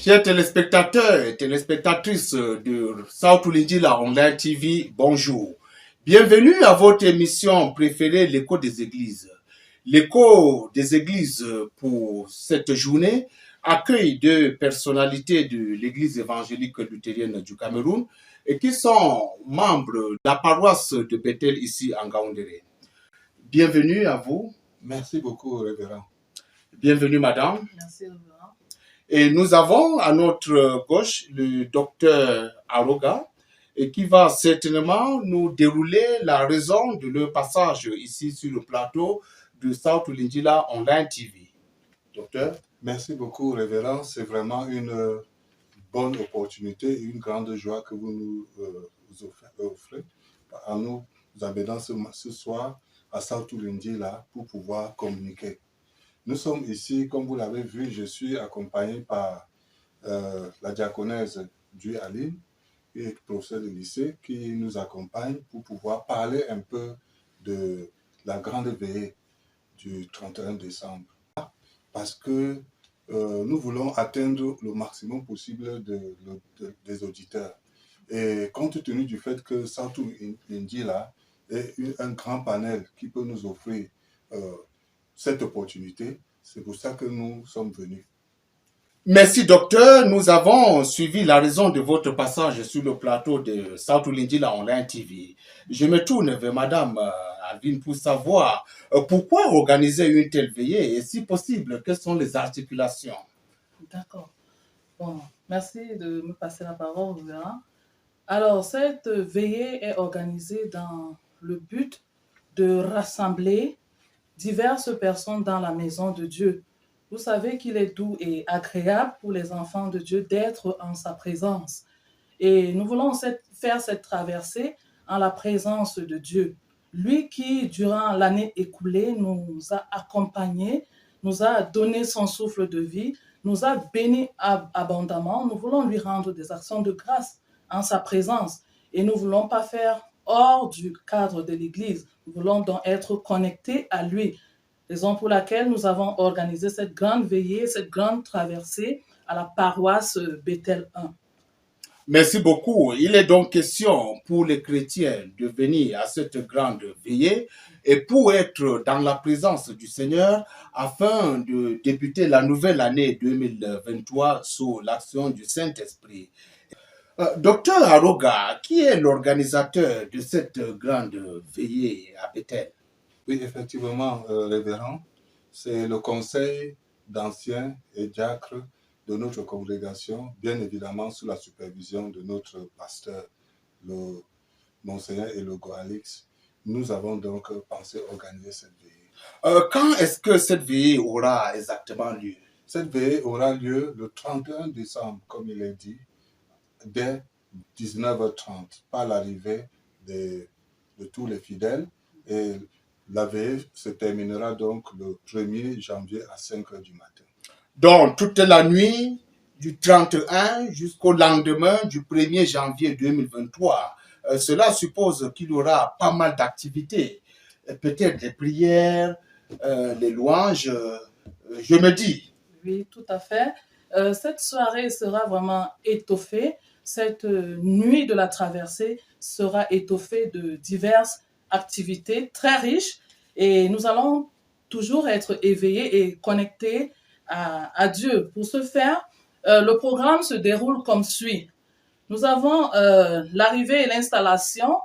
Chers téléspectateurs et téléspectatrices de South Lindila Online TV, bonjour. Bienvenue à votre émission préférée, l'écho des églises. L'écho des églises pour cette journée accueille deux personnalités de l'église évangélique luthérienne du Cameroun et qui sont membres de la paroisse de Bethel ici en Gaoundéré. Bienvenue à vous. Merci beaucoup, révérend. Bienvenue, madame. Merci, révérend. Et nous avons à notre gauche le docteur Aroga et qui va certainement nous dérouler la raison de leur passage ici sur le plateau de South Lindila Online TV. Docteur. Merci beaucoup, révérend. C'est vraiment une bonne opportunité et une grande joie que vous nous offrez à nous amenant ce soir à South Lindila pour pouvoir communiquer. Nous sommes ici, comme vous l'avez vu, je suis accompagné par la diaconesse du Aline, qui est professeur de lycée, qui nous accompagne pour pouvoir parler un peu de la grande veillée du 31 décembre. Parce que nous voulons atteindre le maximum possible des auditeurs. Et compte tenu du fait que South Lindila est un grand panel qui peut nous offrir cette opportunité, c'est pour ça que nous sommes venus. Merci, docteur. Nous avons suivi la raison de votre passage sur le plateau de South Lindila Online TV. Je me tourne vers madame Alvin pour savoir pourquoi organiser une telle veillée et si possible, quelles sont les articulations. D'accord. Bon, merci de me passer la parole, révérend. Alors, cette veillée est organisée dans le but de rassembler diverses personnes dans la maison de Dieu. Vous savez qu'il est doux et agréable pour les enfants de Dieu d'être en sa présence. Et nous voulons faire cette traversée en la présence de Dieu. Lui qui, durant l'année écoulée, nous a accompagnés, nous a donné son souffle de vie, nous a bénis abondamment. Nous voulons lui rendre des actions de grâce en sa présence. Et nous ne voulons pas faire hors du cadre de l'Église. Nous voulons donc être connectés à lui. Raison pour laquelle nous avons organisé cette grande veillée, cette grande traversée à la paroisse Bethel 1. Merci beaucoup. Il est donc question pour les chrétiens de venir à cette grande veillée et pour être dans la présence du Seigneur afin de débuter la nouvelle année 2023 sous l'action du Saint-Esprit. Docteur Aroga, qui est l'organisateur de cette grande veillée à Bethel? Oui, effectivement, révérend, c'est le conseil d'anciens et diacres de notre congrégation, bien évidemment sous la supervision de notre pasteur, le Monseigneur Elogo Alix. Nous avons donc pensé organiser cette veillée. Quand est-ce que cette veillée aura exactement lieu? Cette veillée aura lieu le 31 décembre, comme il est dit, dès 19h30, par l'arrivée de tous les fidèles. Et la veillée se terminera donc le 1er janvier à 5h du matin. Donc, toute la nuit du 31 jusqu'au lendemain du 1er janvier 2023. Cela suppose qu'il y aura pas mal d'activités. Peut-être des prières, des louanges, je me dis. Oui, tout à fait. Cette soirée sera vraiment étoffée. Cette nuit de la traversée sera étoffée de diverses activités très riches et nous allons toujours être éveillés et connectés à Dieu. Pour ce faire, le programme se déroule comme suit. Nous avons l'arrivée et l'installation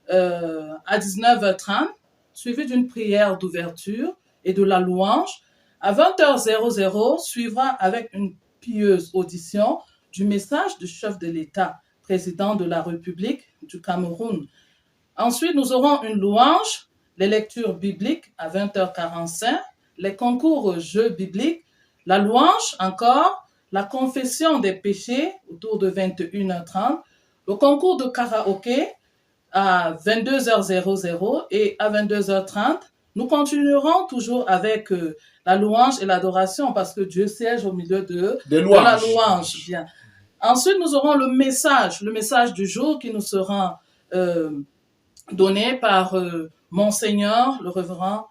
à 19h30, suivi d'une prière d'ouverture et de la louange. À 20h00, suivra avec une pieuse audition du message du chef de l'État, président de la République du Cameroun. Ensuite, nous aurons une louange, les lectures bibliques à 20h45, les concours jeux bibliques, la louange encore, la confession des péchés autour de 21h30, le concours de karaoké à 22h00 et à 22h30. Nous continuerons toujours avec la louange et l'adoration parce que Dieu siège au milieu de la louange. Bien. Ensuite, nous aurons le message du jour qui nous sera donné par Monseigneur, le révérend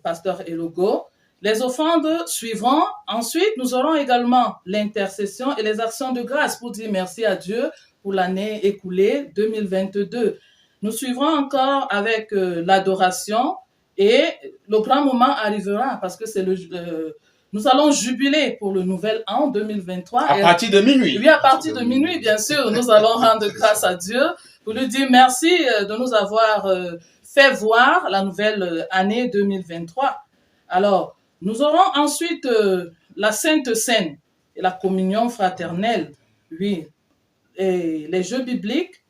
pasteur Elogo. Les offrandes suivront. Ensuite, nous aurons également l'intercession et les actions de grâce pour dire merci à Dieu pour l'année écoulée 2022. Nous suivrons encore avec l'adoration et le grand moment arrivera parce que c'est nous allons jubiler pour le nouvel an 2023. À partir de minuit. Oui, à partir de minuit, bien sûr, nous allons rendre grâce à Dieu pour lui dire merci de nous avoir fait voir la nouvelle année 2023. Alors, nous aurons ensuite la Sainte Seine et la communion fraternelle, oui, et les jeux bibliques.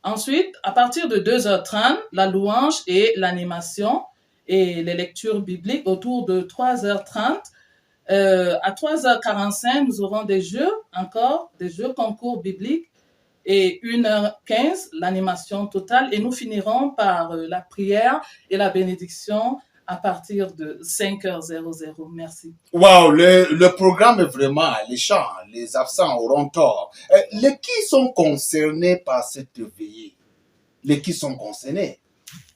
Ensuite, à partir de 2h30, la louange et l'animation et les lectures bibliques autour de 3h30. À 3h45, nous aurons des jeux concours bibliques et 1h15, l'animation totale. Et nous finirons par la prière et la bénédiction à partir de 5h00. Merci. Wow, le programme est vraiment alléchant. Les absents auront tort. Les qui sont concernés par cette veillée? Les qui sont concernés?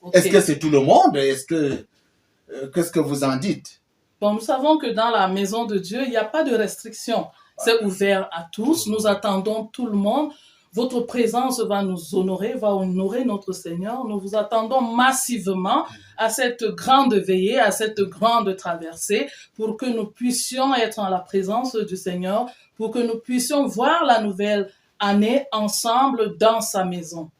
Okay. Est-ce que c'est tout le monde? Qu'est-ce que vous en dites? Bon, nous savons que dans la maison de Dieu, il n'y a pas de restriction. C'est ouvert à tous. Nous attendons tout le monde. Votre présence va nous honorer, va honorer notre Seigneur. Nous vous attendons massivement à cette grande veillée, à cette grande traversée, pour que nous puissions être en la présence du Seigneur, pour que nous puissions voir la nouvelle année ensemble dans sa maison.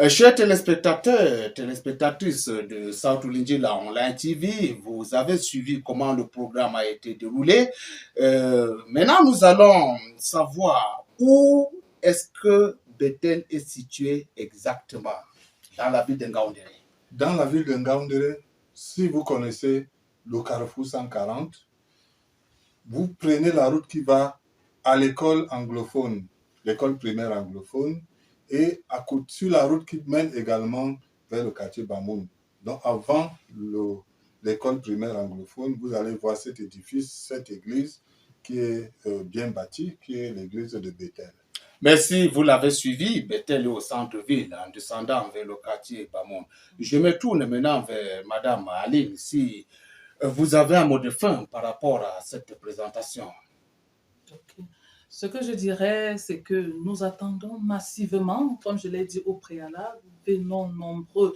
Chers téléspectateurs, téléspectatrices de South Lingila Online TV, vous avez suivi comment le programme a été déroulé. Maintenant, nous allons savoir où est-ce que Bethel est situé exactement dans la ville de Ngaoundéré. Dans la ville de Ngaoundéré, si vous connaissez le carrefour 140, vous prenez la route qui va à l'école anglophone, l'école primaire anglophone, et à côté, sur la route qui mène également vers le quartier Bamoun. Donc avant l'école primaire anglophone, vous allez voir cet édifice, cette église qui est bien bâtie, qui est l'église de Bethel. Merci, vous l'avez suivi, Bethel est au centre-ville, en descendant vers le quartier Bamoun. Je me tourne maintenant vers Madame Aline, si vous avez un mot de fin par rapport à cette présentation. Okay. Ce que je dirais, c'est que nous attendons massivement, comme je l'ai dit au préalable, venons nombreux.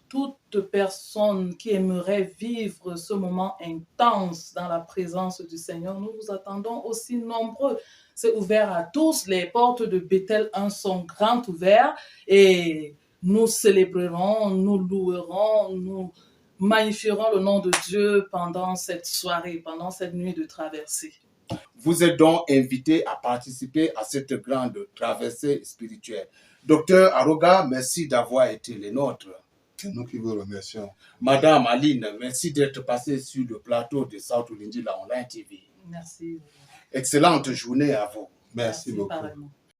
Toute personne qui aimerait vivre ce moment intense dans la présence du Seigneur, nous vous attendons aussi nombreux. C'est ouvert à tous. Les portes de Bethel 1 sont grandes ouvertes et nous célébrerons, nous louerons, nous magnifierons le nom de Dieu pendant cette soirée, pendant cette nuit de traversée. Vous êtes donc invité à participer à cette grande traversée spirituelle. Docteur Aroga, merci d'avoir été les nôtres. C'est nous qui vous remercions. Madame Aline, merci d'être passée sur le plateau de South Lingila Online TV. Merci. Excellente journée à vous. Merci beaucoup. Pareillement.